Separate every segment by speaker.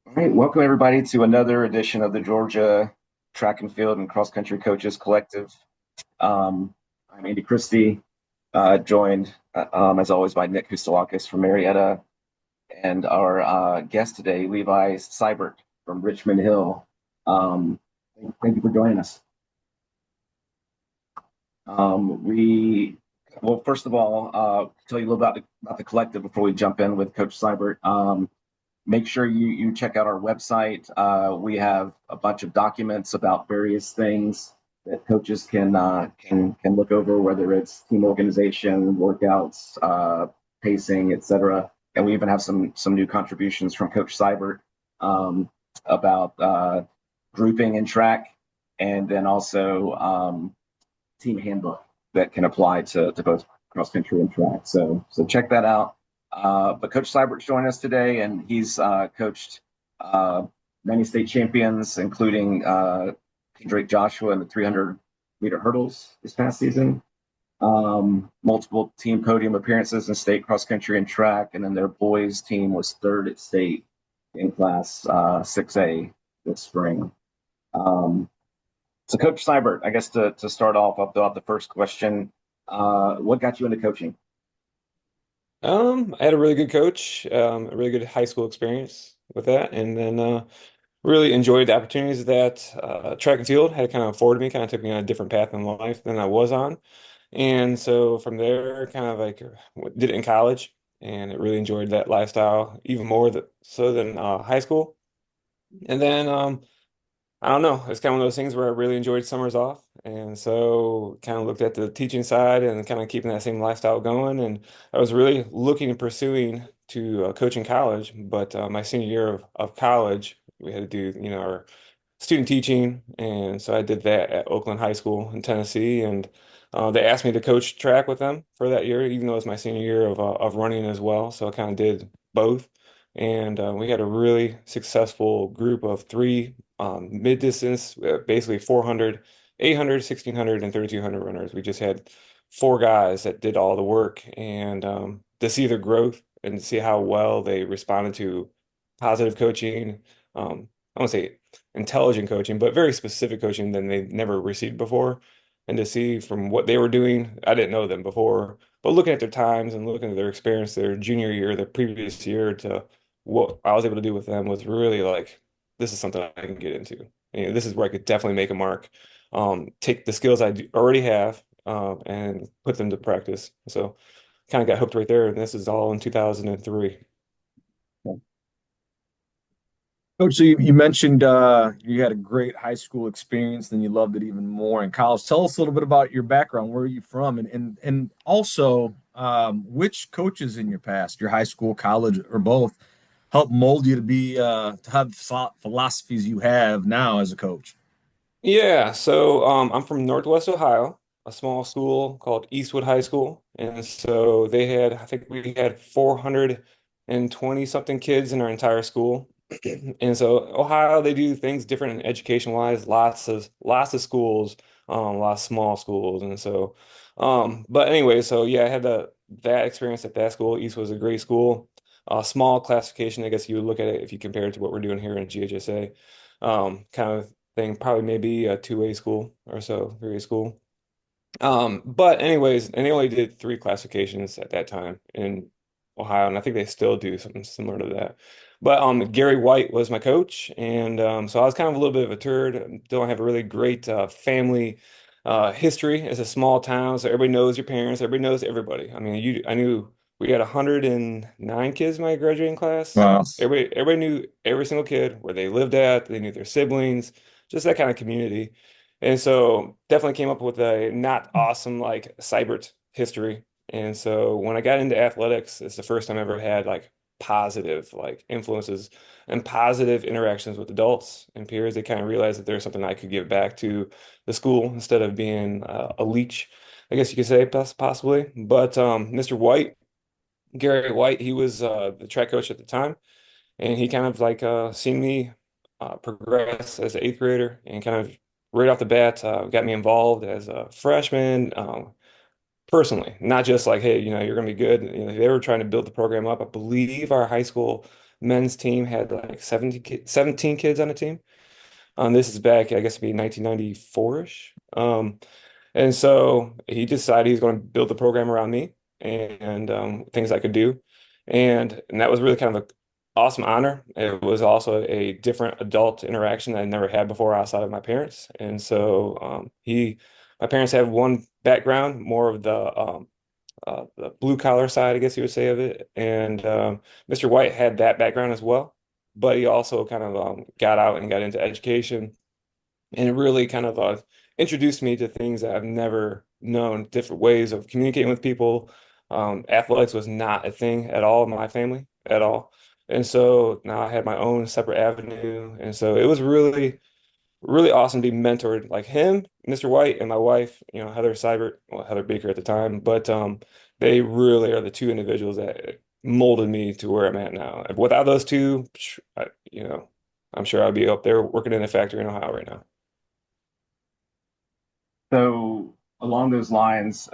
Speaker 1: All right, welcome everybody to another edition of the Georgia Track and Field and Cross Country Coaches Collective. I'm Andy Christie, joined as always by Nick Hustalakis from Marietta, and our guest today, Levi Sybert from Richmond Hill. Thank you for joining us. We well, first of all, tell you a little about the collective before we jump in with Coach Sybert. Make sure you check out our website. We have a bunch of documents about various things that coaches can look over, whether it's team organization, workouts, pacing, etc. And we even have some new contributions from Coach Sybert about grouping and track, and then also team handbook that can apply to both cross country and track. So check that out. But Coach Sybert's joined us today, and he's coached many state champions, including Drake Joshua in the 300-meter hurdles this past season. Multiple team podium appearances in state cross country and track, and then their boys team was third at state in class 6A this spring. So Coach Sybert, I guess to start off, I'll throw out the first question. What got you into coaching?
Speaker 2: I had a really good coach, a really good high school experience with that, and then really enjoyed the opportunities that track and field had kind of afforded me, kind of took me on a different path in life than I was on. And so from there, kind of like did it in college, and really enjoyed that lifestyle even more so than high school. And then I don't know. It's kind of one of those things where I really enjoyed summers off. And so kind of looked at the teaching side and kind of keeping that same lifestyle going. And I was really looking and pursuing to coach in college. But my senior year of college, we had to do, our student teaching. And so I did that at Oakland High School in Tennessee. And they asked me to coach track with them for that year, even though it was my senior year of running as well. So I kind of did both. And we had a really successful group of three mid-distance, basically 400, 800, 1600, and 3200 runners. We just had four guys that did all the work. And to see their growth and to see how well they responded to positive coaching, I won't say intelligent coaching, but very specific coaching than they never received before. And to see from what they were doing, I didn't know them before, but looking at their times and looking at their experience, their junior year, the previous year to what I was able to do with them was really like, this is something I can get into. This is where I could definitely make a mark, take the skills already have, and put them to practice. So kind of got hooked right there. And this is all in 2003.
Speaker 3: Coach, so you mentioned you had a great high school experience, then you loved it even more in college. Tell us a little bit about your background. Where are you from? And also, which coaches in your past, your high school, college, or both, helped mold you to have philosophies you have now as a coach?
Speaker 2: Yeah, so I'm from Northwest Ohio, a small school called Eastwood High School. And so I think we had 420 something kids in our entire school. And so Ohio, they do things different education wise, lots of schools, a lot of small schools. And so but anyway, so yeah, I had that experience at that school. East was a great school. Small classification, I guess you would look at it if you compare it to what we're doing here in GHSA. Kind of thing, probably maybe a 2A school or so, 3A school. But anyways, and they only did three classifications at that time in Ohio, and I think they still do something similar to that. But Gary White was my coach, and so I was kind of a little bit of a turd. Don't have a really great family history. It's a small town, so everybody knows your parents, everybody knows everybody. I mean, I knew we had 109 kids in my graduating class.
Speaker 3: Wow.
Speaker 2: Everybody knew every single kid, where they lived at, they knew their siblings, just that kind of community. And so definitely came up with a not awesome like Sybert history. And so when I got into athletics, it's the first time I ever had like positive like influences and positive interactions with adults and peers. They kind of realized that there's something I could give back to the school instead of being a leech, I guess you could say, possibly. But Mr. White, Gary White, he was the track coach at the time, and he kind of like seen me progress as an eighth grader and kind of right off the bat got me involved as a freshman personally, not just like, hey, you're going to be good. They were trying to build the program up. I believe our high school men's team had like 17 kids on the team. This is back, I guess it'd be 1994-ish. And so he decided he's going to build the program around me and things I could do. And that was really kind of an awesome honor. It was also a different adult interaction that I never had before outside of my parents. And so my parents have one background, more of the blue collar side, I guess you would say, of it. And Mr. White had that background as well, but he also kind of got out and got into education and it really kind of introduced me to things that I've never known, different ways of communicating with people. Athletics was not a thing at all in my family at all. And so now I had my own separate avenue. And so it was really, really awesome to be mentored like him, Mr. White, and my wife, Heather Sybert, well, Heather Baker at the time. But they really are the two individuals that molded me to where I'm at now. Without those two, I'm sure I'd be up there working in a factory in Ohio right now.
Speaker 1: So along those lines,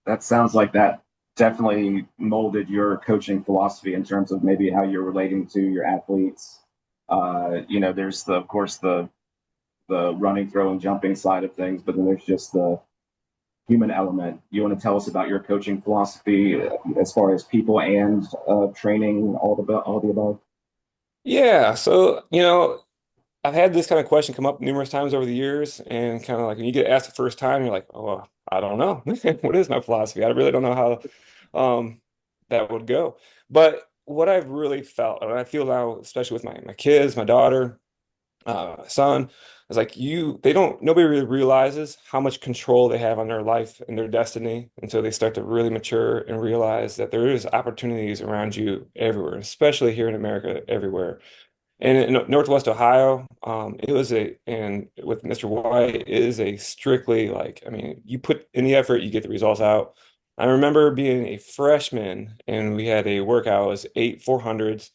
Speaker 1: that sounds like that definitely molded your coaching philosophy in terms of maybe how you're relating to your athletes. There's of course the running, throwing, jumping side of things, but then there's just the human element. You want to tell us about your coaching philosophy as far as people and training, all the above?
Speaker 2: Yeah, so I've had this kind of question come up numerous times over the years, and kind of like when you get asked the first time, you're like, "Oh, I don't know. What is my philosophy? I really don't know how that would go." But what I've really felt, and I feel now, especially with my kids, my daughter, son, is like nobody really realizes how much control they have on their life and their destiny until they start to really mature and realize that there is opportunities around you everywhere, especially here in America, everywhere. And in Northwest Ohio, and with Mr. White, it is a strictly like, I mean, you put in the effort, you get the results out. I remember being a freshman and we had a workout, it was 8 400s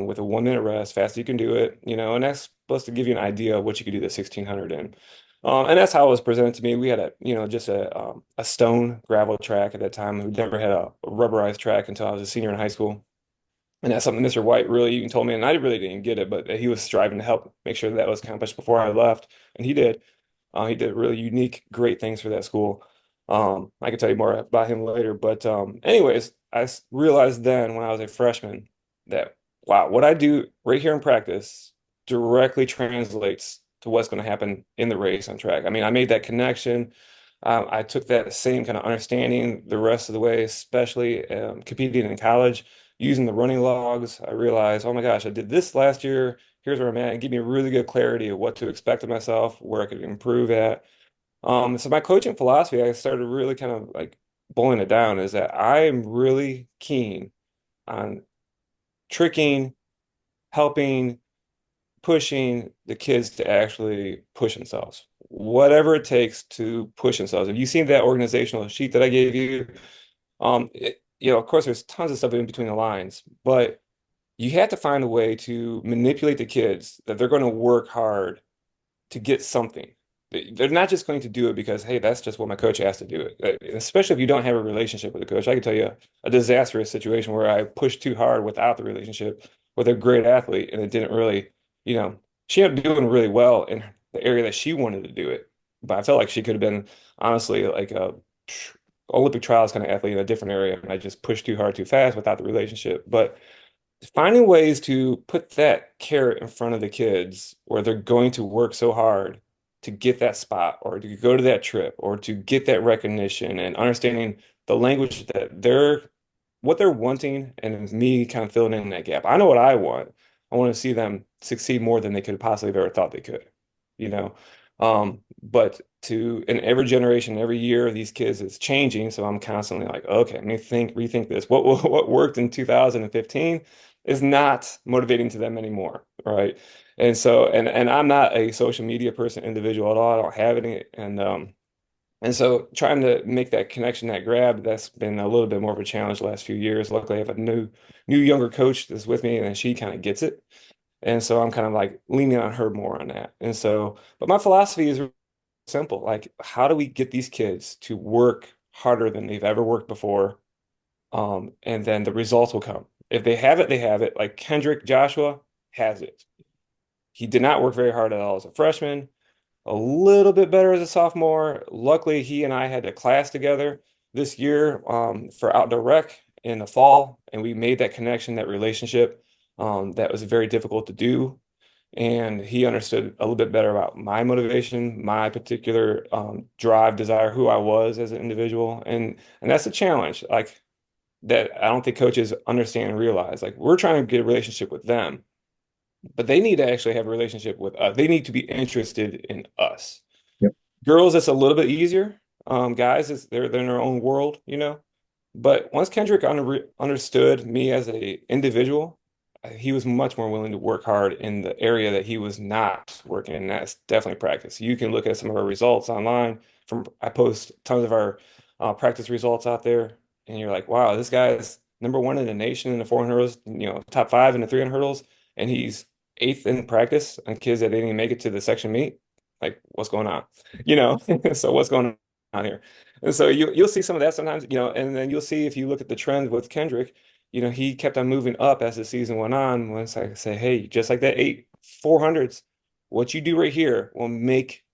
Speaker 2: with a 1 minute rest, fast as you can do it, and that's supposed to give you an idea of what you could do the 1600 in. And that's how it was presented to me. We had just a stone gravel track at that time. We never had a rubberized track until I was a senior in high school. And that's something Mr. White really even told me, and I really didn't get it, but he was striving to help make sure that was accomplished before I left, and he did. He did really unique, great things for that school. I can tell you more about him later, but anyways, realized then when I was a freshman that wow, what I do right here in practice directly translates to what's going to happen in the race on track. I mean, I made that connection. I took that same kind of understanding the rest of the way, especially competing in college using the running logs. I realized, oh my gosh, I did this last year. Here's where I'm at, and give me a really good clarity of what to expect of myself, where I could improve at. So my coaching philosophy, I started really kind of like boiling it down, is that I am really keen on tricking, helping, pushing the kids to actually push themselves, whatever it takes to push themselves. If you've seen that organizational sheet that I gave you, of course, there's tons of stuff in between the lines, but you have to find a way to manipulate the kids that they're going to work hard to get something. They're not just going to do it because, hey, that's just what my coach asked to do it. Especially if you don't have a relationship with a coach. I can tell you a disastrous situation where I pushed too hard without the relationship with a great athlete, and it didn't really, she ended up doing really well in the area that she wanted to do it. But I felt like she could have been honestly like a Olympic trials kind of athlete in a different area, and I just pushed too hard too fast without the relationship. But finding ways to put that carrot in front of the kids where they're going to work so hard to get that spot or to go to that trip or to get that recognition and understanding the language that what they're wanting and me kind of filling in that gap. I know what I want. I want to see them succeed more than they could possibly have ever thought they could, you know. But in every generation, every year, these kids is changing. So I'm constantly like, okay, let me rethink this. What worked in 2015 is not motivating to them anymore, right? And so, and I'm not a social media person, individual at all. I don't have any, and so trying to make that connection, that grab, that's been a little bit more of a challenge the last few years. Luckily, I have a new younger coach that's with me, and she kind of gets it. And so I'm kind of like leaning on her more on that. And so, but my philosophy is simple. Like, how do we get these kids to work harder than they've ever worked before? And then the results will come. If they have it, they have it. Like Kendrick Joshua has it. He did not work very hard at all as a freshman, a little bit better as a sophomore. Luckily, he and I had a class together this year for outdoor rec in the fall, and we made that connection, that relationship that was very difficult to do. And he understood a little bit better about my motivation, my particular drive, desire, who I was as an individual, and that's a challenge. Like that, I don't think coaches understand and realize. Like we're trying to get a relationship with them, but they need to actually have a relationship with us. They need to be interested in us.
Speaker 3: Yep.
Speaker 2: Girls, it's a little bit easier. Guys, they're in their own world, you know. But once Kendrick understood me as a individual, he was much more willing to work hard in the area that he was not working in. That's definitely practice. You can look at some of our results online. I post tons of our practice results out there, and you're like, wow, this guy's number one in the nation in the 400 hurdles, top five in the 300 hurdles, and he's eighth in practice on kids that didn't even make it to the section meet. Like, what's going on? You know, so what's going on here? And so you'll see some of that sometimes, and then you'll see if you look at the trend with Kendrick, he kept on moving up as the season went on. Once I say, hey, just like that 400s, what you do right here will make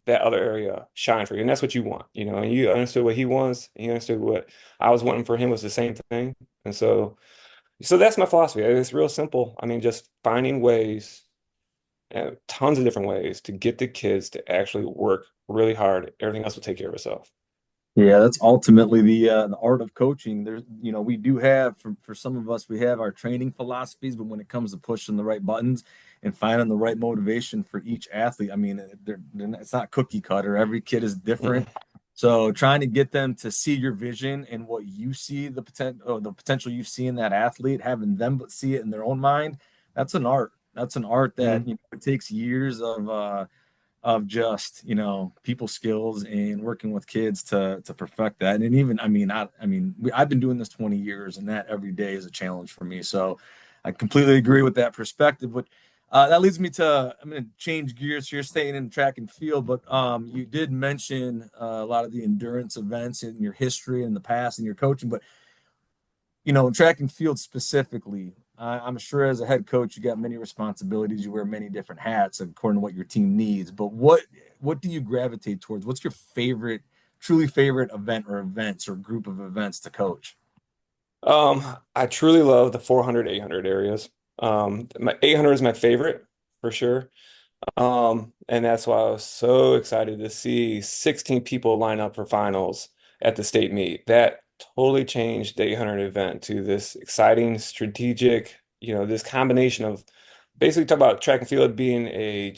Speaker 2: that other area shine for you. And that's what you want, and you understood what he wants. He understood what I was wanting for him was the same thing. And so that's my philosophy. It's real simple. I mean, just finding ways, tons of different ways to get the kids to actually work really hard. Everything else will take care of itself.
Speaker 3: Yeah, that's ultimately the art of coaching. There's, we do have for some of us, we have our training philosophies, but when it comes to pushing the right buttons and finding the right motivation for each athlete, I mean, it's not cookie cutter. Every kid is different.
Speaker 2: Mhm.
Speaker 3: So trying to get them to see your vision and what you see the potential you see in that athlete, having them see it in their own mind, that's an art. That's an art that
Speaker 2: Mhm.
Speaker 3: it takes years of just people skills and working with kids to perfect that. And even I've been doing this 20 years, and that every day is a challenge for me. So I completely agree with that perspective. But that leads me to, I'm going to change gears here, staying in track and field. But you did mention a lot of the endurance events in your history in the past and your coaching. But track and field specifically, I'm sure as a head coach, you got many responsibilities. You wear many different hats according to what your team needs. But what do you gravitate towards? What's your truly favorite event or events or group of events to coach?
Speaker 2: I truly love the 400, 800 areas. My 800 is my favorite for sure. And that's why I was so excited to see 16 people line up for finals at the state meet. That totally changed the 800 event to this exciting, strategic, this combination of basically talk about track and field being a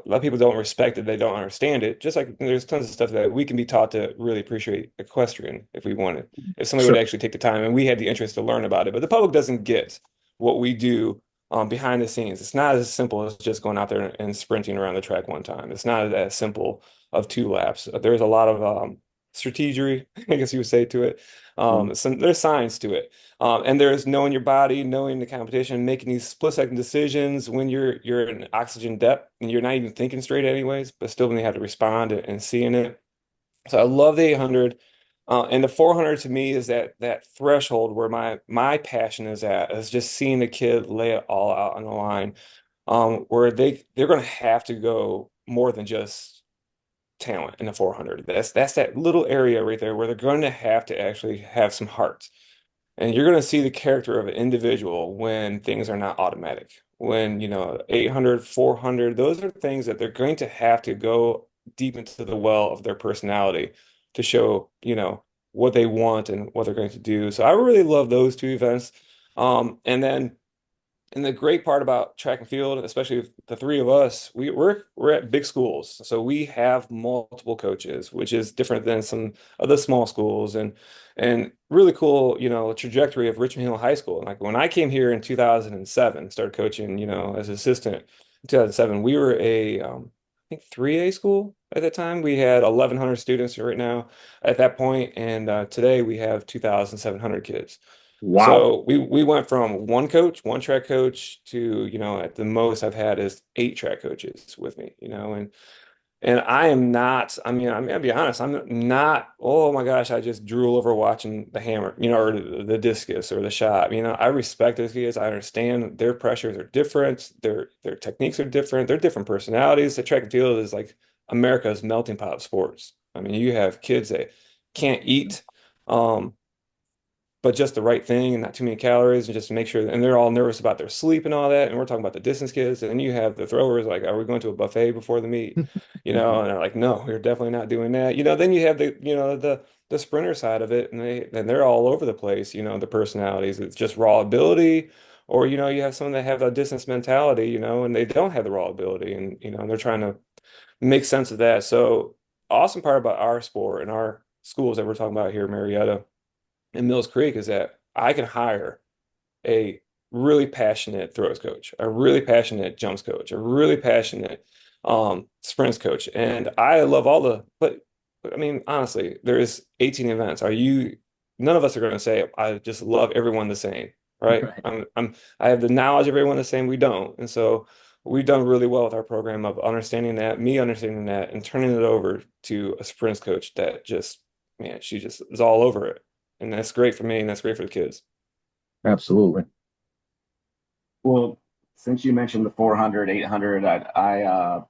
Speaker 2: lot of people don't respect it, they don't understand it. Just like there's tons of stuff that we can be taught to really appreciate equestrian if we wanted, if somebody would
Speaker 3: Sure.
Speaker 2: actually take the time and we had the interest to learn about it. But the public doesn't get what we do behind the scenes. It's not as simple as just going out there and sprinting around the track one time. It's not as simple of 2 laps. There's a lot of strategy, I guess you would say, to it. There's science to it. And there's knowing your body, knowing the competition, making these split-second decisions when you're in oxygen depth and you're not even thinking straight anyways, but still when you have to respond and seeing it. So I love the 800. And the 400 to me is that threshold where my passion is at, is just seeing the kid lay it all out on the line, where they're going to have to go more than just talent in the 400. That's that little area right there where they're going to have to actually have some heart. And you're going to see the character of an individual when things are not automatic. When, 800, 400, those are things that they're going to have to go deep into the well of their personality to show, what they want and what they're going to do. So I really love those two events. And the great part about track and field, especially the three of us, we're at big schools, so we have multiple coaches, which is different than some other small schools, and really cool, trajectory of Richmond Hill High School. Like when I came here in 2007, started coaching, as an assistant in 2007, we were I think 3A school at that time. We had 1,100 students right now at that point, and today we have 2,700 kids.
Speaker 3: Wow.
Speaker 2: So we went from one coach, one track coach to, at the most I've had is 8 track coaches with me, and And I am not, I'm gonna be honest, I'm not, oh my gosh, I just drool over watching the hammer, or the discus or the shot. I respect those kids. I understand their pressures are different, their techniques are different, they're different personalities. The track and field is like America's melting pot of sports. You have kids that can't eat. Um, but just the right thing and not too many calories and just to make sure and they're all nervous about their sleep and all that and we're talking about the distance kids and then you have the throwers like are we going to a buffet before the meet and they're like no we're definitely not doing that then you have the sprinter side of it and they're all over the place the personalities it's just raw ability or you have some that have a distance mentality and they don't have the raw ability and they're trying to make sense of that so awesome part about our sport and our schools that we're talking about here in Marietta in Mills Creek is that I can hire a really passionate throws coach, a really passionate jumps coach, a really passionate sprints coach. And I love but honestly, there's 18 events. None of us are going to say, I just love everyone the same, right?
Speaker 3: Right.
Speaker 2: I have the knowledge of everyone the same. We don't. And so we've done really well with our program of understanding that, me understanding that, and turning it over to a sprints coach that just, man, she just is all over it. And that's great for me and that's great for the kids.
Speaker 3: Absolutely.
Speaker 1: Well, since you mentioned the 400, 800, I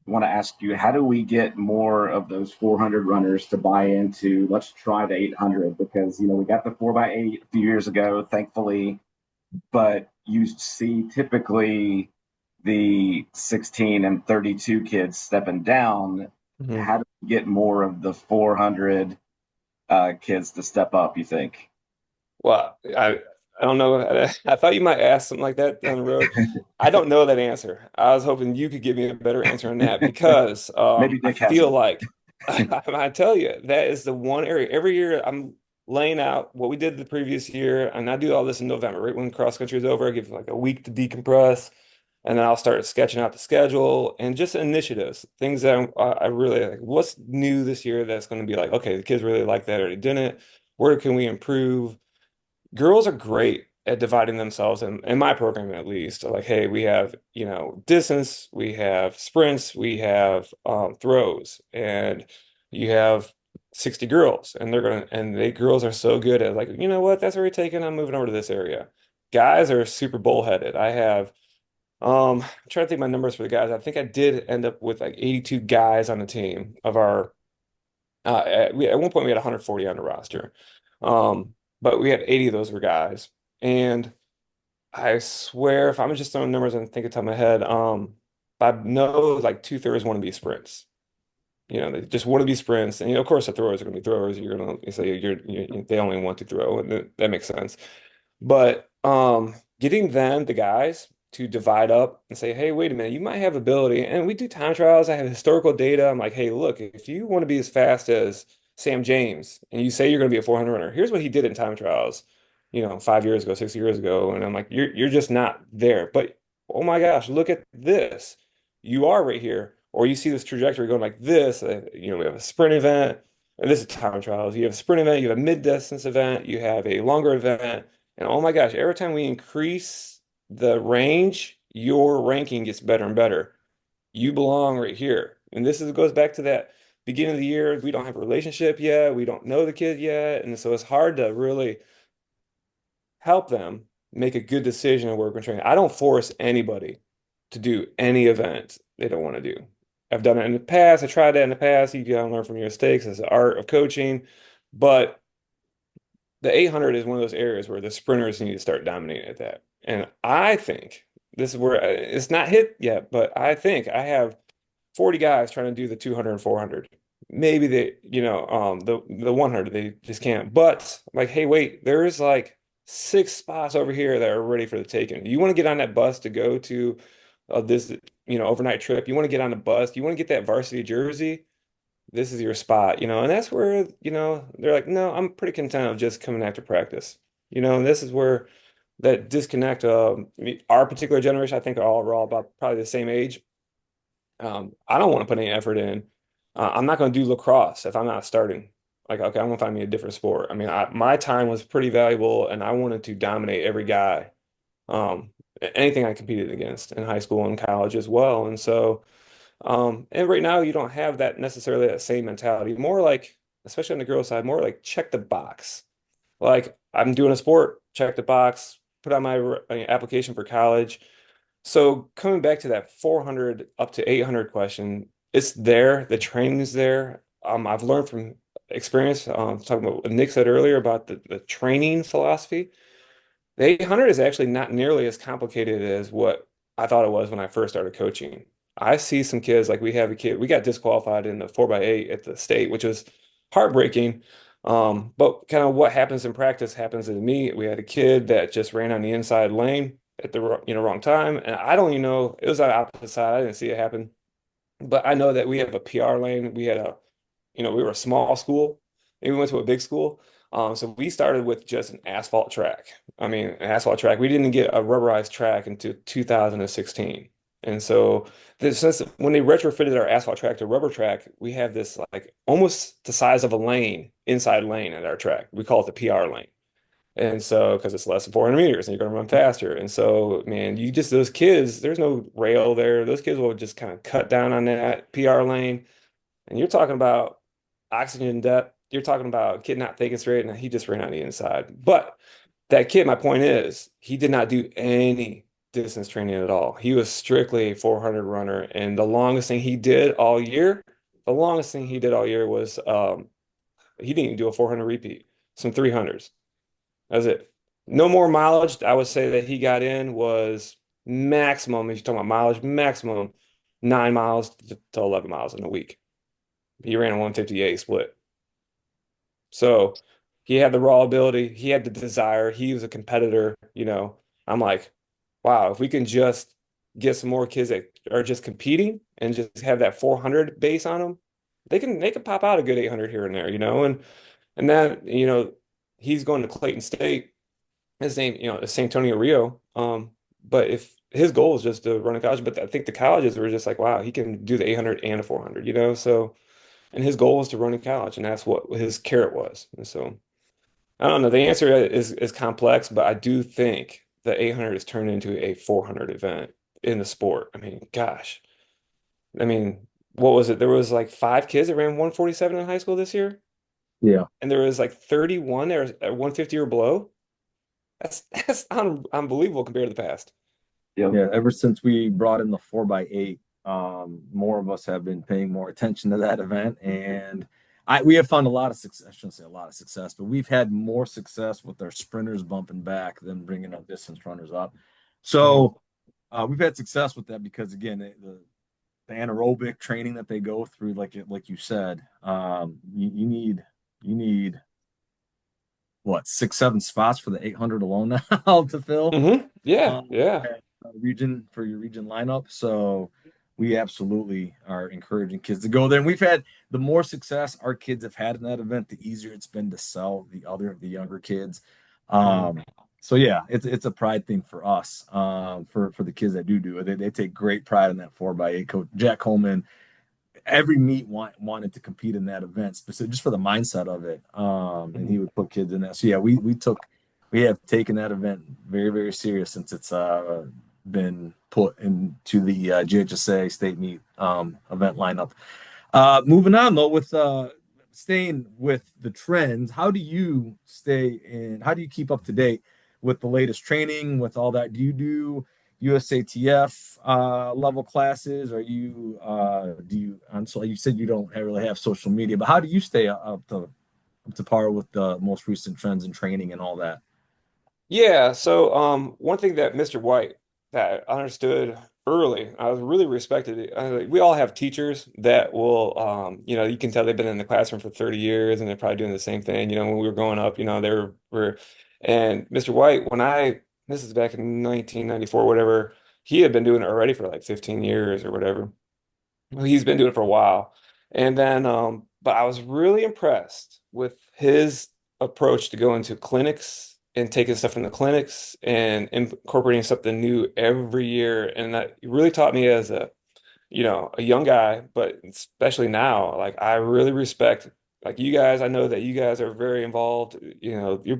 Speaker 1: want to ask you, how do we get more of those 400 runners to buy into, let's try the 800? Because, we got the 4x8 a few years ago, thankfully, but you see typically the 16 and 32 kids stepping down.
Speaker 2: Mhm.
Speaker 1: How do we get more of the 400 kids to step up, you think?
Speaker 2: Well, I don't know. I thought you might ask something like that down the road. I don't know that answer. I was hoping you could give me a better answer on that because
Speaker 1: Maybe
Speaker 2: I
Speaker 1: Nick has
Speaker 2: feel
Speaker 1: it.
Speaker 2: like I tell you that is the one area every year I'm laying out what we did the previous year, and I do all this in November, right when cross country is over. I give like a week to decompress, and then I'll start sketching out the schedule and just initiatives, things that I really like. What's new this year that's going to be like, okay, the kids really like that or they didn't. Where can we improve? Girls are great at dividing themselves in my program at least. Like, hey, we have, distance, we have sprints, we have throws, and you have 60 girls, and they girls are so good at like, you know what, that's already taken. I'm moving over to this area. Guys are super bullheaded. I'm trying to think my numbers for the guys. I think I did end up with like 82 guys on the team of our at one point we had 140 on the roster. But we had 80 of those were guys. And I swear, if I'm just throwing numbers and think of top of my head, I know like two-thirds want to be sprints. They just want to be sprints. And of course the throwers are going to be throwers. You're going to say they only want to throw, and that makes sense. But getting them, the guys, to divide up and say, hey, wait a minute, you might have ability. And we do time trials. I have historical data. I'm like, hey, look, if you want to be as fast as Sam James and you say you're going to be a 400 runner, here's what he did in time trials, 5 years ago, 6 years ago. And I'm like, you're just not there. But oh my gosh, look at this. You are right here. Or you see this trajectory going like this. We have a sprint event. And this is time trials. You have a sprint event, you have a mid-distance event, you have a longer event. And oh my gosh, every time we increase the range, your ranking gets better and better. You belong right here. And goes back to that beginning of the year. We don't have a relationship yet. We don't know the kid yet. And so it's hard to really help them make a good decision on where we're going to train. I don't force anybody to do any event they don't want to do. I've done it in the past. I tried that in the past. You gotta learn from your mistakes. It's the art of coaching. But the 800 is one of those areas where the sprinters need to start dominating at that. And I think this is where it's not hit yet, but I think I have 40 guys trying to do the 200 and 400. Maybe the 100 they just can't. But like, hey, wait, there's like 6 spots over here that are ready for the taking. You want to get on that bus to go to this overnight trip. You want to get on the bus. You want to get that varsity jersey this is your spot, and that's where, they're like, no, I'm pretty content of just coming after practice, and this is where that disconnect, our particular generation, I think we're all about probably the same age. I don't want to put any effort in. I'm not going to do lacrosse if I'm not starting. Like, okay, I'm going to find me a different sport. My time was pretty valuable and I wanted to dominate every guy, anything I competed against in high school and college as well. And so, And right now you don't have that necessarily that same mentality. More like, especially on the girls' side, more like check the box. Like I'm doing a sport, check the box, put on my application for college. So coming back to that 400 up to 800 question, it's there. The training is there. I've learned from experience, talking about what Nick said earlier about the training philosophy. The 800 is actually not nearly as complicated as what I thought it was when I first started coaching. I see some kids, like we have a kid, we got disqualified in the 4x8 at the state, which was heartbreaking. But kind of what happens in practice happens in me. We had a kid that just ran on the inside lane at the wrong time, and I don't even know, it was on the opposite side. I didn't see it happen, but I know that we have a PR lane. We had a we were a small school. And we went to a big school. So we started with just an asphalt track. I mean, an asphalt track. We didn't get a rubberized track until 2016. And so since when they retrofitted our asphalt track to rubber track, we have this like almost the size of a lane, inside lane at our track. We call it the PR lane. And so, because it's less than 400 meters and you're going to run faster. And so, man, those kids, there's no rail there. Those kids will just kind of cut down on that PR lane. And you're talking about oxygen depth. You're talking about a kid not thinking straight, and he just ran on the inside. But that kid, my point is, he did not do any distance training at all. He was strictly a 400 runner, and the longest thing he did all year was he didn't even do a 400 repeat, some 300s. That's it. No more mileage. I would say that he got in was maximum, if you're talking about mileage, maximum 9 miles to 11 miles in a week. He ran a 158 split. So he had the raw ability, he had the desire, he was a competitor, you know. I'm like, wow, if we can just get some more kids that are just competing and just have that 400 base on them, they can pop out a good 800 here and there, you know. And that, he's going to Clayton State. His name, is Antonio Rio. But if his goal is just to run a college, but I think the colleges were just like, wow, he can do the 800 and a 400, you know. So and his goal was to run in college, and that's what his carrot was. And so I don't know. The answer is complex, but I do think the 800 has turned into a 400 event in the sport. I mean, gosh, I mean, what was it? There was like 5 kids that ran 147 in high school this year,
Speaker 3: Yeah.
Speaker 2: and there was like 31 there at 150 or below. That's unbelievable compared to the past.
Speaker 1: Yep.
Speaker 3: Yeah, ever since we brought in the 4x8, more of us have been paying more attention to that event, and we have found a lot of success. I shouldn't say a lot of success, but we've had more success with our sprinters bumping back than bringing our distance runners up.
Speaker 2: Mhm.
Speaker 3: So we've had success with that because again, the anaerobic training that they go through, like you said, you need what 6, 7 spots for the 800 alone now to fill
Speaker 2: Yeah,
Speaker 3: um,
Speaker 2: yeah.
Speaker 3: region for your region lineup. So we absolutely are encouraging kids to go there. And we've had the more success our kids have had in that event, the easier it's been to sell the younger kids.
Speaker 2: Mhm.
Speaker 3: So yeah, it's a pride thing for us. For the kids that do it, they take great pride in that 4x8. Coach Jack Coleman, every meet wanted to compete in that event, specific just for the mindset of it. And he
Speaker 2: Mhm.
Speaker 3: would put kids in that. So yeah, we have taken that event very, very serious since it's been put into the GHSA state meet event lineup. Moving on though, with staying with the trends, how do you stay in? How do you keep up to date with the latest training, with all that? Do you do USATF level classes? Are you do you? And so you said you don't really have social media, but how do you stay up to par with the most recent trends in training and all that?
Speaker 2: Yeah, so one thing that Mr. White that I understood early, I was really respected it. We all have teachers that will you can tell they've been in the classroom for 30 years and they're probably doing the same thing. When we were growing up, they were and Mr. White, this is back in 1994, whatever, he had been doing it already for like 15 years or whatever. Well, he's been doing it for a while. And then, but I was really impressed with his approach to going to clinics and taking stuff from the clinics and incorporating something new every year. And that really taught me as a young guy, but especially now, like I really respect like you guys. I know that you guys are very involved.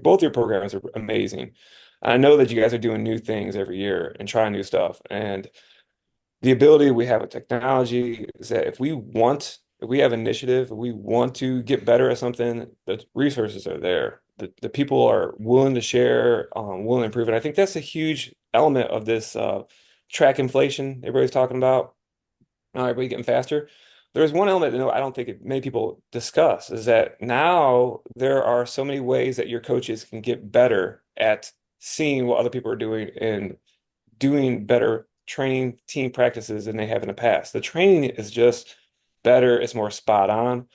Speaker 2: Both your programs are amazing. I know that you guys are doing new things every year and trying new stuff. And the ability we have with technology is that if we have initiative, if we want to get better at something, the resources are there. The people are willing to share, willing to improve. And I think that's a huge element of this track inflation everybody's talking about. Everybody getting faster. There's one element that I don't think many people discuss is that now there are so many ways that your coaches can get better at seeing what other people are doing and doing better training team practices than they have in the past. The training is just better, it's more spot on.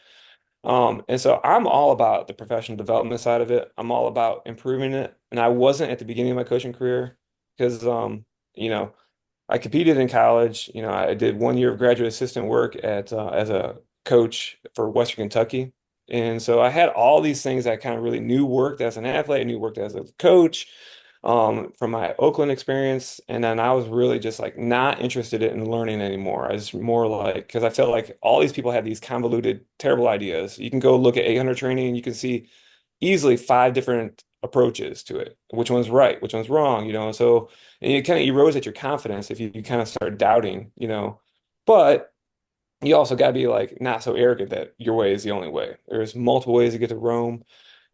Speaker 2: And so I'm all about the professional development side of it. I'm all about improving it. And I wasn't at the beginning of my coaching career because you know, I competed in college. You know, I did 1 year of graduate assistant work at as a coach for Western Kentucky. And so I had all these things I kind of really knew worked as an athlete, I knew worked as a coach, from my Oakland experience. And then I was really just like not interested in learning anymore. I was more like, because I felt like all these people had these convoluted, terrible ideas. You can go look at 800 training and you can see easily 5 different approaches to it. Which one's right? Which one's wrong? You know, so and it kind of erodes at your confidence if you kind of start doubting, you know. But you also got to be like not so arrogant that your way is the only way. There's multiple ways to get to Rome.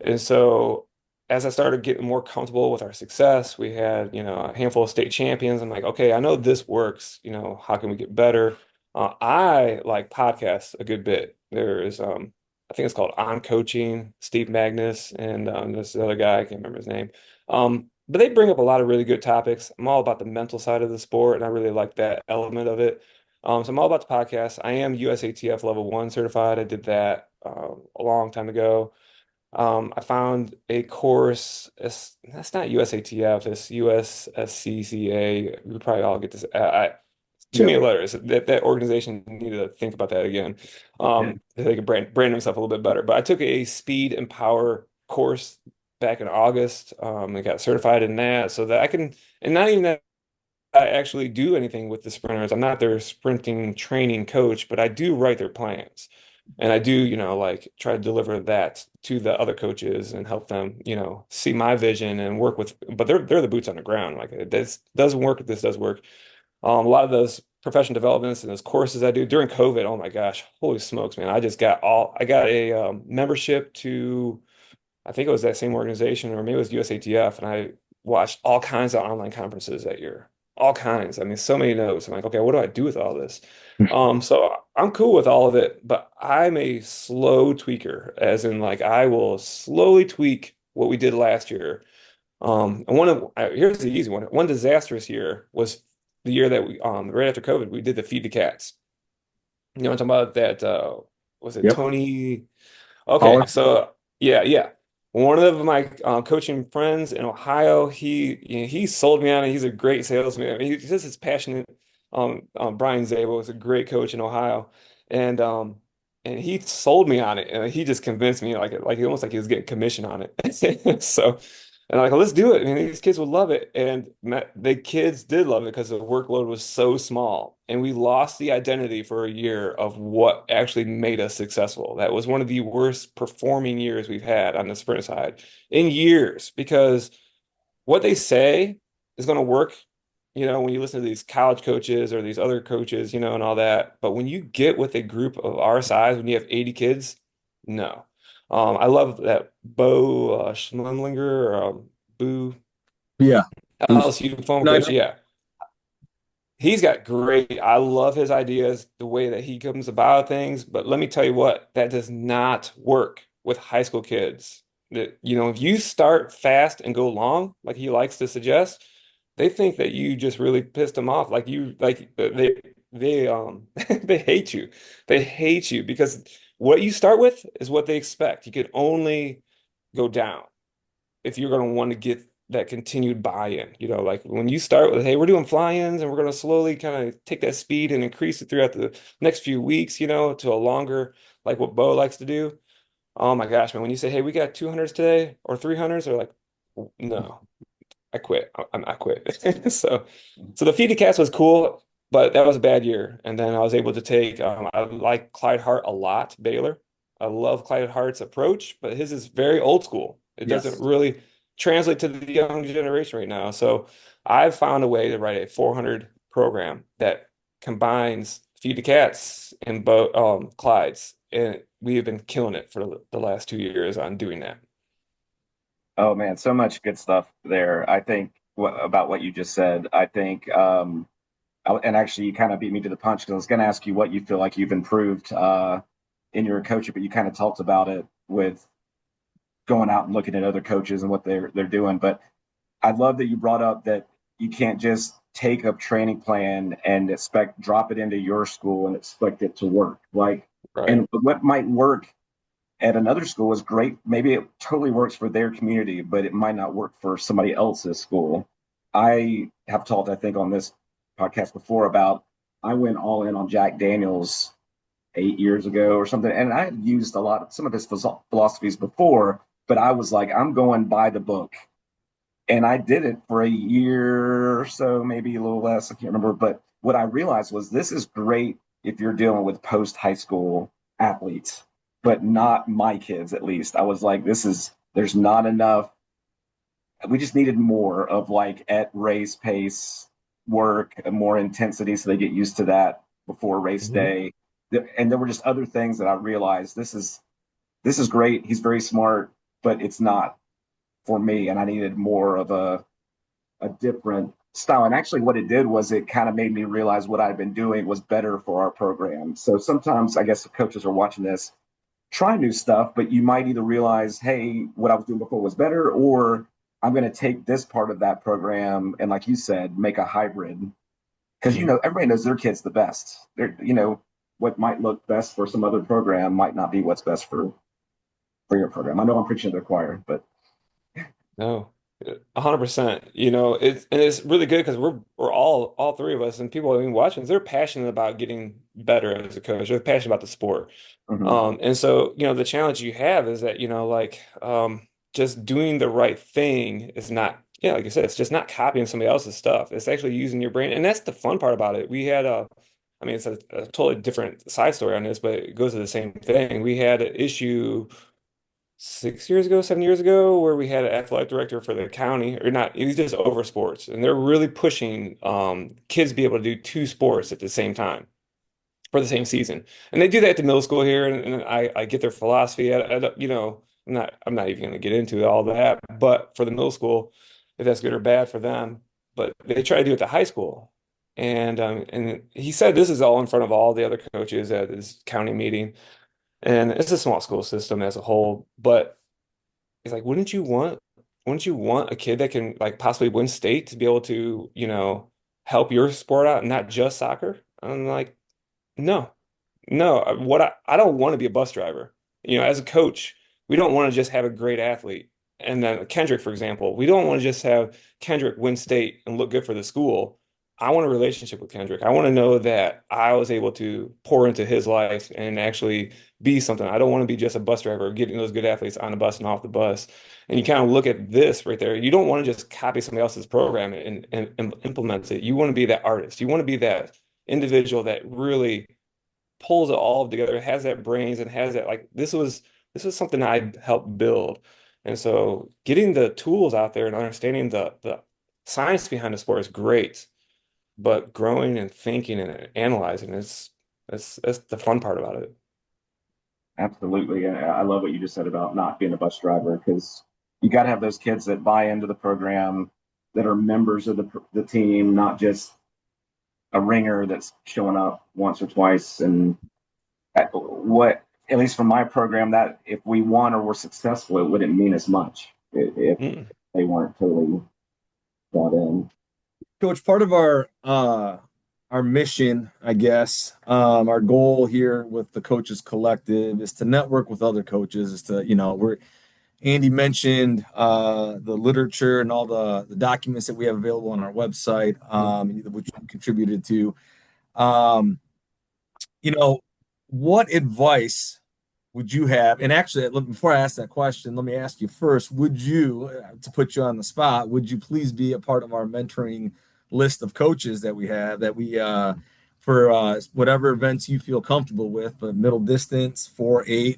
Speaker 2: And so as I started getting more comfortable with our success, we had, you know, a handful of state champions. I'm like, okay, I know this works. You know, how can we get better? I like podcasts a good bit. There's I think it's called On Coaching, Steve Magnus, and this other guy, I can't remember his name. But they bring up a lot of really good topics. I'm all about the mental side of the sport, and I really like that element of it. So I'm all about the podcast. I am USATF level 1 certified. I did that a long time ago. I found a course. That's not USATF. It's USSCCA. We probably all get this. Too
Speaker 3: Yep.
Speaker 2: many letters. That organization needed to think about that again.
Speaker 1: Yeah.
Speaker 2: They could brand themselves a little bit better. But I took a speed and power course back in August. I got certified in that so that I can, and not even that I actually do anything with the sprinters. I'm not their sprinting training coach, but I do write their plans. And I do, you know, like try to deliver that to the other coaches and help them, you know, see my vision and work with, but they're the boots on the ground. Like this doesn't work, this does work. A lot of those professional developments and those courses I do during COVID, oh my gosh, holy smokes, man. I got a membership to I think it was that same organization, or maybe it was USATF, and I watched all kinds of online conferences that year. All kinds. I mean, so many notes. I'm like, okay, what do I do with all this? So I'm cool with all of it, but I'm a slow tweaker, as in like I will slowly tweak what we did last year. And here's the easy one. One disastrous year was the year that we right after COVID, we did the Feed the Cats. You know what I'm talking about? That was it
Speaker 3: Yep.
Speaker 2: Tony? Okay,
Speaker 3: Holler.
Speaker 2: so yeah, yeah. One of my coaching friends in Ohio, he sold me on it. He's a great salesman. I mean, he's just as passionate. Brian Zabel was a great coach in Ohio, and he sold me on it, and he just convinced me like almost like he was getting commission on it. So, and I'm like, well, let's do it. I mean, these kids would love it, and the kids did love it because the workload was so small, and we lost the identity for a year of what actually made us successful. That was one of the worst performing years we've had on the sprint side in years because what they say is going to work, you know, when you listen to these college coaches or these other coaches, you know, and all that. But when you get with a group of our size, when you have 80 kids, no. I love that Bo Schlemlinger or Boo
Speaker 3: Yeah. Boost.
Speaker 2: LSU phone
Speaker 3: No,
Speaker 2: coach. Yeah, he's got great. I love his ideas, the way that he comes about things. But let me tell you what, that does not work with high school kids. That, you know, if you start fast and go long, like he likes to suggest, they think that you just really pissed them off. They they hate you. They hate you because what you start with is what they expect. You could only go down if you're going to want to get that continued buy-in. You know, like when you start with, hey, we're doing fly-ins and we're going to slowly kind of take that speed and increase it throughout the next few weeks, you know, to a longer, like what Bo likes to do. Oh my gosh, man, when you say, hey, we got 200s today or 300s, they're like, no, I quit. I quit. So the feed to cast was cool, but that was a bad year. And then I was able to take, I like Clyde Hart a lot, Baylor. I love Clyde Hart's approach, but his is very old school. It doesn't
Speaker 3: Yes.
Speaker 2: really translate to the young generation right now. So I've found a way to write a 400 program that combines Feed the Cats and Bo Clyde's, and we have been killing it for the last 2 years on doing that.
Speaker 1: Oh man, so much good stuff there. I think about what you just said. I think, and actually, you kind of beat me to the punch because I was going to ask you what you feel like you've improved in your coaching, but you kind of talked about it with going out and looking at other coaches and what they're doing. But I love that you brought up that you can't just take a training plan and expect drop it into your school and expect it to work. Like,
Speaker 2: Right.
Speaker 1: and what might work at another school is great. Maybe it totally works for their community, but it might not work for somebody else's school. I have talked, I think, on this podcast before about I went all in on Jack Daniels 8 years ago or something, and I had used a lot of some of his philosophies before, but I was like, I'm going by the book, and I did it for a year or so, maybe a little less. I can't remember, but what I realized was this is great if you're dealing with post high school athletes, but not my kids. At least I was like, there's not enough. We just needed more of like at race pace work and more intensity so they get used to that before race
Speaker 2: Mhm.
Speaker 1: day. And there were just other things that I realized this is great. He's very smart, but it's not for me. And I needed more of a different style. And actually what it did was it kind of made me realize what I'd been doing was better for our program. So sometimes I guess the coaches are watching this, try new stuff, but you might either realize, hey, what I was doing before was better, or I'm going to take this part of that program and, like you said, make a hybrid. Because everybody knows their kid's the best. What might look best for some other program might not be what's best for your program. I know I'm preaching to the choir, but
Speaker 2: No, 100%. It's really good because we're all three of us and people even watching, they're passionate about getting better as a coach. They're passionate about the sport.
Speaker 1: mhm.
Speaker 2: And so, the challenge you have is that, just doing the right thing is not, yeah, like you said, it's just not copying somebody else's stuff. It's actually using your brain. And that's the fun part about it. We had I mean, it's a totally different side story on this, but it goes to the same thing. We had an issue 6 years ago, 7 years ago, where we had an athletic director for the county, or not, he was just over sports, and they're really pushing kids to be able to do two sports at the same time for the same season. And they do that at the middle school here, and I get their philosophy. I'm not even going to get into all that, but for the middle school, if that's good or bad for them, but they try to do it to high school. And he said this is all in front of all the other coaches at this county meeting. And it's a small school system as a whole, but it's like, wouldn't you want a kid that can like possibly win state to be able to, help your sport out and not just soccer? I'm like, no. No, I don't want to be a bus driver. As a coach, we don't want to just have a great athlete. And then Kendrick, for example, we don't want to just have Kendrick win state and look good for the school. I want a relationship with Kendrick. I want to know that I was able to pour into his life and actually be something. I don't want to be just a bus driver, getting those good athletes on the bus and off the bus. And you kind of look at this right there. You don't want to just copy somebody else's program and implement it. You want to be that artist. You want to be that individual that really pulls it all together, has that brains and has that like this was something I helped build. And so getting the tools out there and understanding the science behind the sport is great, but growing and thinking and analyzing is that's the fun part about it.
Speaker 1: Absolutely. I love what you just said about not being a bus driver because you got to have those kids that buy into the program, that are members of the team, not just a ringer that's showing up once or twice. And at least from my program, that if we won or were successful, it wouldn't mean as much if
Speaker 2: Mm.
Speaker 1: they weren't totally bought in.
Speaker 3: Coach, part of our mission, I guess, our goal here with the Coaches Collective is to network with other coaches, is to, we're Andy mentioned the literature and all the documents that we have available on our website, which you contributed to. Um, you know, what advice would you have? And actually, before I ask that question, let me ask you first, would you, to put you on the spot, would you please be a part of our mentoring list of coaches that we have that we for whatever events you feel comfortable with, but middle distance, 4-8.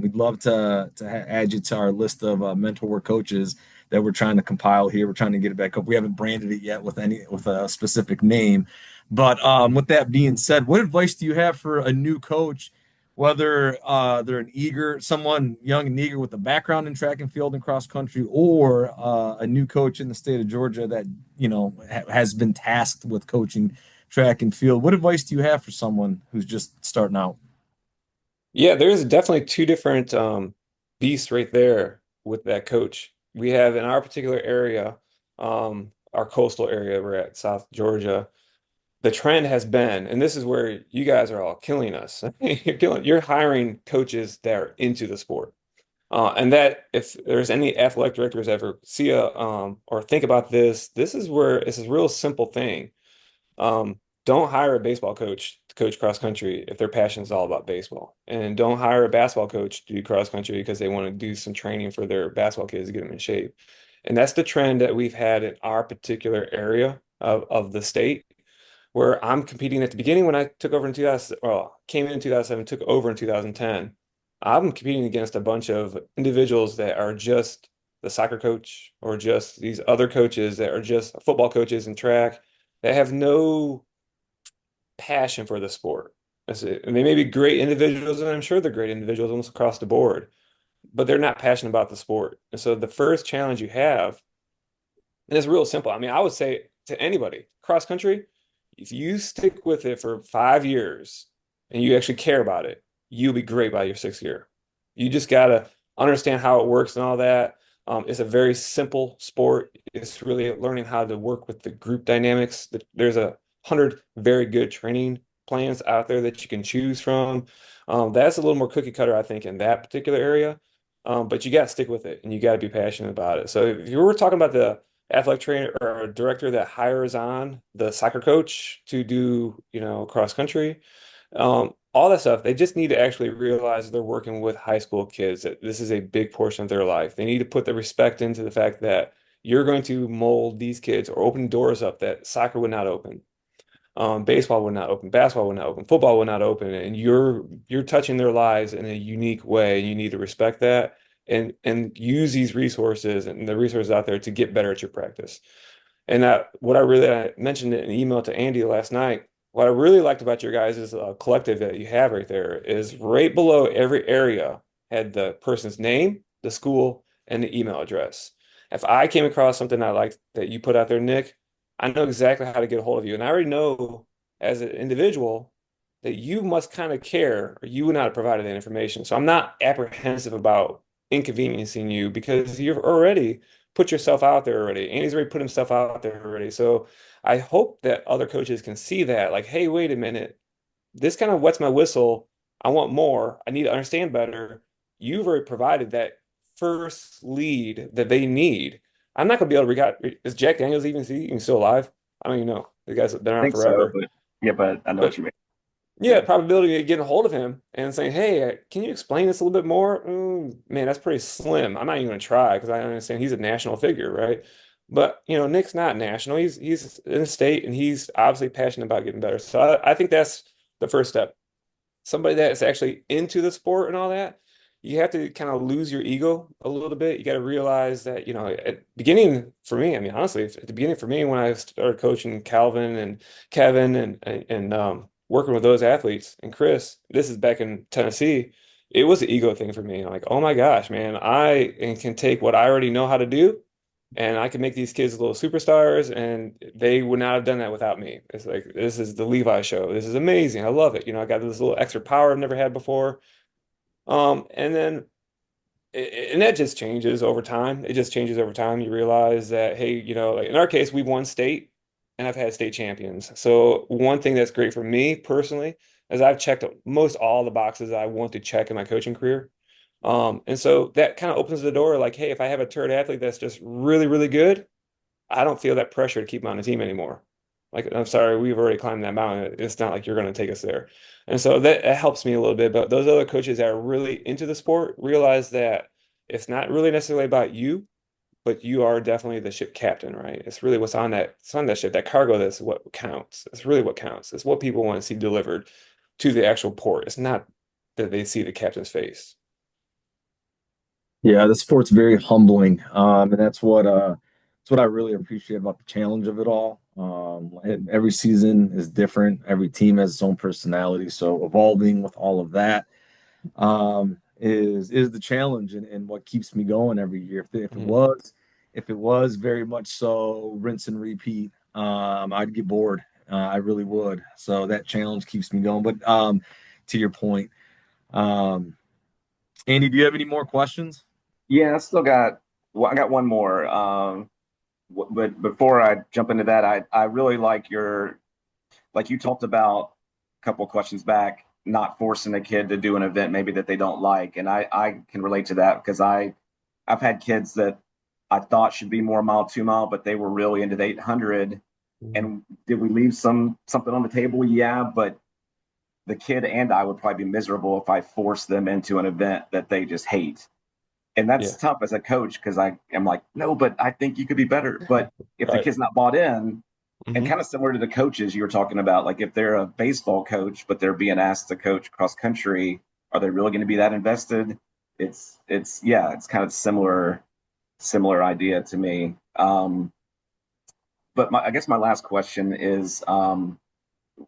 Speaker 3: We'd love to add you to our list of mentor coaches that we're trying to compile here. We're trying to get it back up. We haven't branded it yet with a specific name, But with that being said, what advice do you have for a new coach, whether they're someone young and eager with a background in track and field and cross country, or a new coach in the state of Georgia that has been tasked with coaching track and field? What advice do you have for someone who's just starting out?
Speaker 2: Yeah, there's definitely two different beasts right there with that coach. We have in our particular area, our coastal area, we're at South Georgia. The trend has been, and this is where you guys are all killing us. You're hiring coaches that are into the sport. And that if there's any athletic directors ever see or think about this, this is where it's a real simple thing. Don't hire a baseball coach to coach cross country if their passion is all about baseball. And don't hire a basketball coach to do cross country because they want to do some training for their basketball kids to get them in shape. And that's the trend that we've had in our particular area of the state, where I'm competing at the beginning when I took over in 2000, well, came in 2007, took over in 2010. I'm competing against a bunch of individuals that are just the soccer coach or just these other coaches that are just football coaches and track that have no passion for the sport. That's it. And they may be great individuals, and I'm sure they're great individuals almost across the board, but they're not passionate about the sport. And so the first challenge you have, and it's real simple. I mean, I would say to anybody, cross country, if you stick with it for 5 years and you actually care about it, you'll be great by your sixth year. You just gotta understand how it works and all that. It's a very simple sport. It's really learning how to work with the group dynamics. There's 100 very good training plans out there that you can choose from. That's a little more cookie cutter, I think, in that particular area. But you got to stick with it and you got to be passionate about it. So if you were talking about the athletic trainer or a director that hires on the soccer coach to do, cross country, all that stuff, they just need to actually realize they're working with high school kids, that this is a big portion of their life. They need to put the respect into the fact that you're going to mold these kids or open doors up that soccer would not open. Baseball would not open, basketball would not open, football would not open, and you're touching their lives in a unique way, and you need to respect that and use these resources and the resources out there to get better at your practice. And I mentioned in an email to Andy last night. What I really liked about your guys' collective that you have right there is right below every area had the person's name, the school, and the email address. If I came across something I liked that you put out there, Nick, I know exactly how to get a hold of you. And I already know as an individual that you must kind of care or you would not have provided that information. So I'm not apprehensive about inconveniencing you because you've already put yourself out there already. Andy's already put himself out there already. So I hope that other coaches can see that, like, hey, wait a minute, this kind of wets my whistle. I want more. I need to understand better. You've already provided that first lead that they need. I'm not going to be able to is Jack Daniels even still alive? I don't even know. The guy's been
Speaker 1: I
Speaker 2: around
Speaker 1: think so,
Speaker 2: forever.
Speaker 1: but yeah, but I know what
Speaker 2: But
Speaker 1: you mean.
Speaker 2: yeah,
Speaker 1: Yeah.
Speaker 2: probability of getting a hold of him and saying, "Hey, can you explain this a little bit more?" Man, that's pretty slim. I'm not even going to try because I understand he's a national figure, right? But Nick's not national. He's in the state and he's obviously passionate about getting better. So I think that's the first step. Somebody that's actually into the sport and all that, you have to kind of lose your ego a little bit. You got to realize that, at beginning for me, I mean, honestly, at the beginning for me, when I started coaching Calvin and Kevin and working with those athletes and Chris, this is back in Tennessee, it was an ego thing for me. I'm like, oh my gosh, man, can take what I already know how to do and I can make these kids little superstars, and they would not have done that without me. It's like this is the Levi show. This is amazing. I love it. I got this little extra power I've never had before. And then and that just changes over time. It just changes over time. You realize that, hey, like in our case, we've won state and I've had state champions. So one thing that's great for me personally is I've checked most all the boxes I want to check in my coaching career. And so that kind of opens the door like, hey, if I have a third athlete that's just really, really good, I don't feel that pressure to keep him on the team anymore. Like, I'm sorry, we've already climbed that mountain. It's not like you're going to take us there. And so that helps me a little bit. But those other coaches that are really into the sport realize that it's not really necessarily about you, but you are definitely the ship captain, right? It's really it's on that ship, that cargo that's what counts. It's really what counts. It's what people want to see delivered to the actual port. It's not that they see the captain's face.
Speaker 3: Yeah, the sport's very humbling, and that's what I really appreciate about the challenge of it all. And every season is different. Every team has its own personality. So evolving with all of that is the challenge and what keeps me going every year.
Speaker 2: Mhm.
Speaker 3: If it was very much so rinse and repeat, I'd get bored. I really would. So that challenge keeps me going. But to your point, um, Andy, do you have any more questions?
Speaker 1: Yeah, I still got, well, I got one more. But before I jump into that, I really like your, like you talked about a couple of questions back, not forcing a kid to do an event maybe that they don't like. And I can relate to that because I've had kids that I thought should be more mile, 2 mile, but they were really into the 800.
Speaker 2: Mhm.
Speaker 1: And did we leave something on the table? Yeah, but the kid and I would probably be miserable if I forced them into an event that they just hate. And that's
Speaker 2: Yeah.
Speaker 1: tough as a coach because I am like, no, but I think you could be better. But if the
Speaker 2: Right.
Speaker 1: kid's not bought in, and
Speaker 2: Hmm.
Speaker 1: kind of similar to the coaches you were talking about, like if they're a baseball coach but they're being asked to coach cross country, are they really going to be that invested? It's yeah, it's kind of similar idea to me. But I guess my last question is,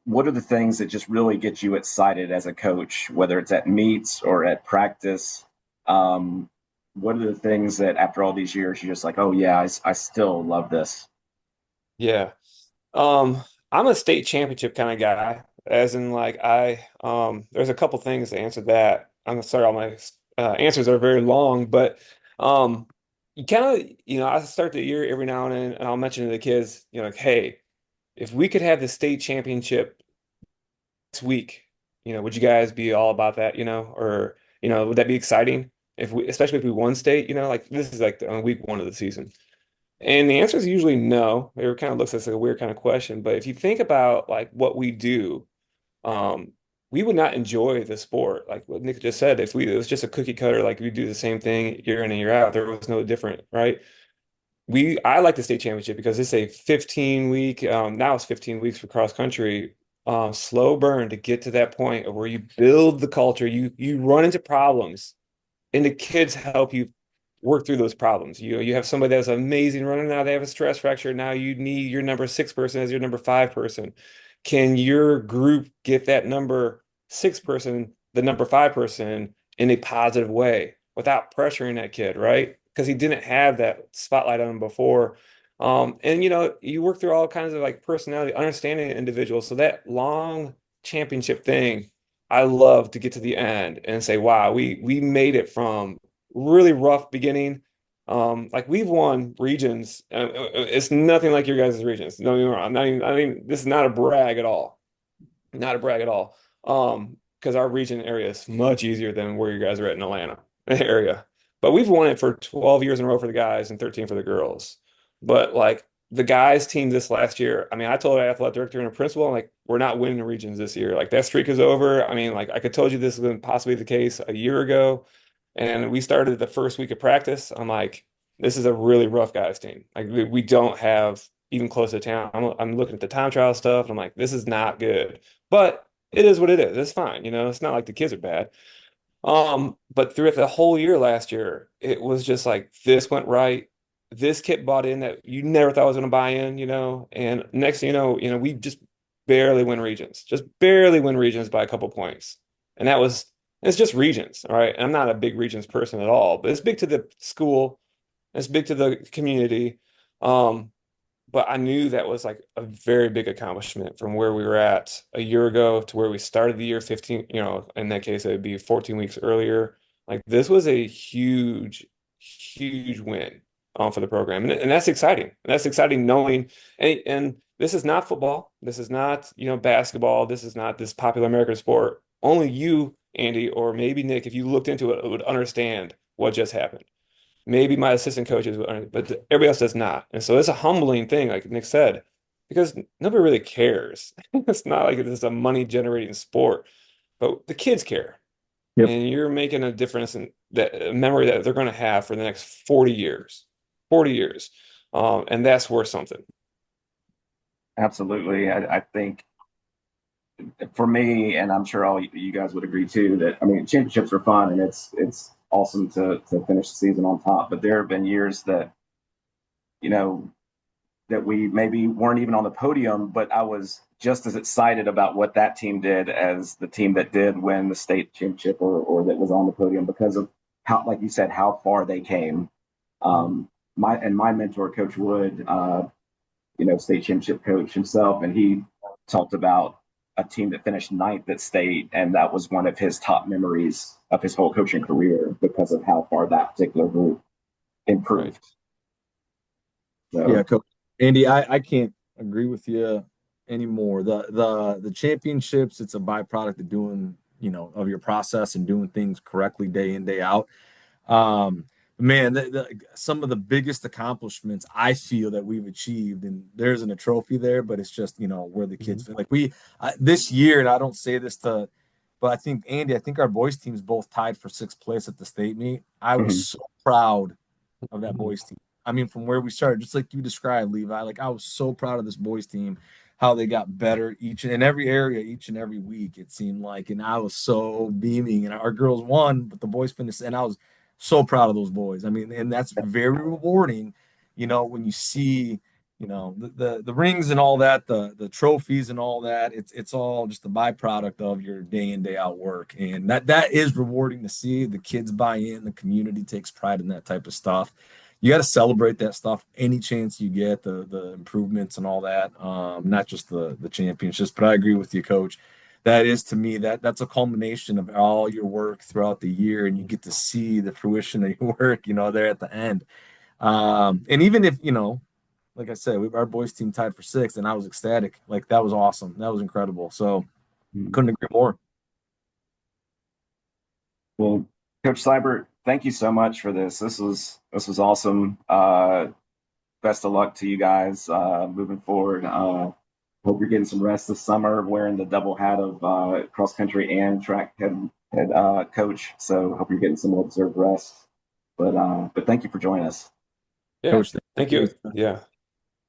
Speaker 1: what are the things that just really get you excited as a coach, whether it's at meets or at practice? Um, what are the things that after all these years you're just like, oh yeah, I still love this?
Speaker 2: Yeah. I'm a state championship kind of guy, as in like there's a couple things to answer that. I'm sorry, all my answers are very long, but you kind of, I start the year every now and then, and I'll mention to the kids, like, hey, if we could have the state championship next week, would you guys be all about that, or, would that be exciting? Especially if we won state, like this is like on week one of the season. And the answer is usually no. It kind of looks like a weird kind of question, but if you think about like what we do, um, we would not enjoy the sport. Like what Nick just said, if it was just a cookie cutter, like we do the same thing year in and year out, there was no different, right? I like the state championship because it's a 15 week, now it's 15 weeks for cross country, slow burn to get to that point of where you build the culture, you run into problems and the kids help you work through those problems. You have somebody that's amazing runner now they have a stress fracture. Now you need your number six person as your number five person. Can your group get that number six person, the number five person in a positive way without pressuring that kid, right? Because he didn't have that spotlight on him before. And you work through all kinds of like personality, understanding individuals. So that long championship thing I love to get to the end and say, wow, we made it from really rough beginning. Like we've won regions. It's nothing like your guys' regions. Don't get me wrong. This is not a brag at all. Not a brag at all. Because our region area is much easier than where you guys are at in Atlanta area. But we've won it for 12 years in a row for the guys and 13 for the girls. But like the guys team this last year, I mean, I told our athletic director and a principal, I'm like, we're not winning the regions this year. Like that streak is over. I mean, like I could told you this was possibly the case a year ago. And we started the first week of practice. I'm like, this is a really rough guys team. Like we don't have even close to town. I'm looking at the time trial stuff and I'm like, this is not good. But it is what it is. It's fine. It's not like the kids are bad. But throughout the whole year last year, it was just like this went right. This kid bought in that you never thought was going to buy in, and next thing we just barely win regions, just barely win regions by a couple points. And it's just regions, all right? And I'm not a big regions person at all, but it's big to the school, it's big to the community. Um, but I knew that was like a very big accomplishment from where we were at a year ago to where we started the year 15, in that case, it would be 14 weeks earlier. Like this was a huge, huge win for the program. And that's exciting. And that's exciting knowing, and this is not football. This is not, basketball. This is not this popular American sport. Only you, Andy, or maybe Nick, if you looked into it, would understand what just happened. Maybe my assistant coaches, but everybody else does not. And so it's a humbling thing, like Nick said, because nobody really cares. It's not like it's a money generating sport, but the kids care.
Speaker 3: Yep.
Speaker 2: And you're making a difference in that memory that they're going to have for the next 40 years, 40 years. And that's worth something.
Speaker 1: Absolutely. I think for me, and I'm sure all you guys would agree too, that I mean championships are fun and it's awesome to finish the season on top. But there have been years that you know that we maybe weren't even on the podium, but I was just as excited about what that team did as the team that did win the state championship or that was on the podium because of how, like you said, how far they came. My mentor, Coach Wood, state championship coach himself, and he talked about a team that finished ninth at state, and that was one of his top memories of his whole coaching career because of how far that particular group improved.
Speaker 2: Right.
Speaker 1: So,
Speaker 3: Yeah, Coach Andy, I can't agree with you anymore. The championships, it's a byproduct of doing, of your process and doing things correctly day in, day out. Um, man, some of the biggest accomplishments I feel that we've achieved, and there isn't a trophy there, but it's just, where the kids
Speaker 2: Mhm.
Speaker 3: like this year, and I don't say this to, but I think Andy, I think our boys teams both tied for sixth place at the state meet. I was
Speaker 1: mhm.
Speaker 3: so proud of that
Speaker 2: Mhm.
Speaker 3: boys team. I mean, from where we started, just like you described, Levi, like I was so proud of this boys team, how they got better each in every area, each and every week, it seemed like. And I was so beaming. And our girls won, but the boys finished, and I was so proud of those boys. I mean, and that's very rewarding, when you see, the rings and all that, the trophies and all that. It's all just a byproduct of your day in, day out work. And that is rewarding to see. The kids buy in, the community takes pride in that type of stuff. You got to celebrate that stuff any chance you get, the improvements and all that. Not just the championships, but I agree with you, Coach. That is, to me, that's a culmination of all your work throughout the year, and you get to see the fruition of your work, there at the end. And even if, like I said, our boys team tied for sixth, and I was ecstatic. Like that was awesome. That was incredible. So couldn't agree more.
Speaker 1: Well, Coach Sybert, thank you so much for this. This was awesome. Best of luck to you guys moving forward. Hope you're getting some rest this summer, wearing the double hat of cross country and track head coach. So hope you're getting some well deserved rest. But thank you for joining us.
Speaker 2: Yeah.
Speaker 3: Coach,
Speaker 2: Thank
Speaker 3: thank
Speaker 2: you. Yeah.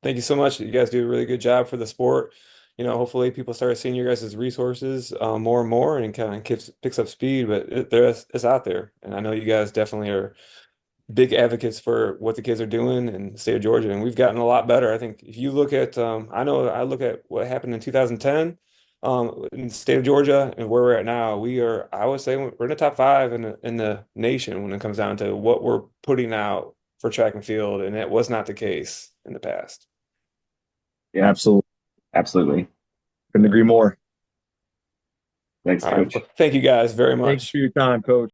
Speaker 2: Thank you so much. You guys do a really good job for the sport. Hopefully people start seeing your guys' resources more and more and kind of picks up speed, but it's out there. And I know you guys definitely are big advocates for what the kids are doing in the state of Georgia, and we've gotten a lot better. I think if you look at, I know I look at what happened in 2010 in the state of Georgia and where we're at now. I would say we're in the top five in the nation when it comes down to what we're putting out for track and field, and that was not the case in the past.
Speaker 3: you.
Speaker 1: Yeah,
Speaker 3: Absolutely.
Speaker 1: absolutely.
Speaker 3: Couldn't agree more.
Speaker 1: Thanks,
Speaker 2: All right.
Speaker 1: Coach.
Speaker 2: Well, thank you guys very
Speaker 3: Thank you
Speaker 2: much.
Speaker 3: for your time, Coach.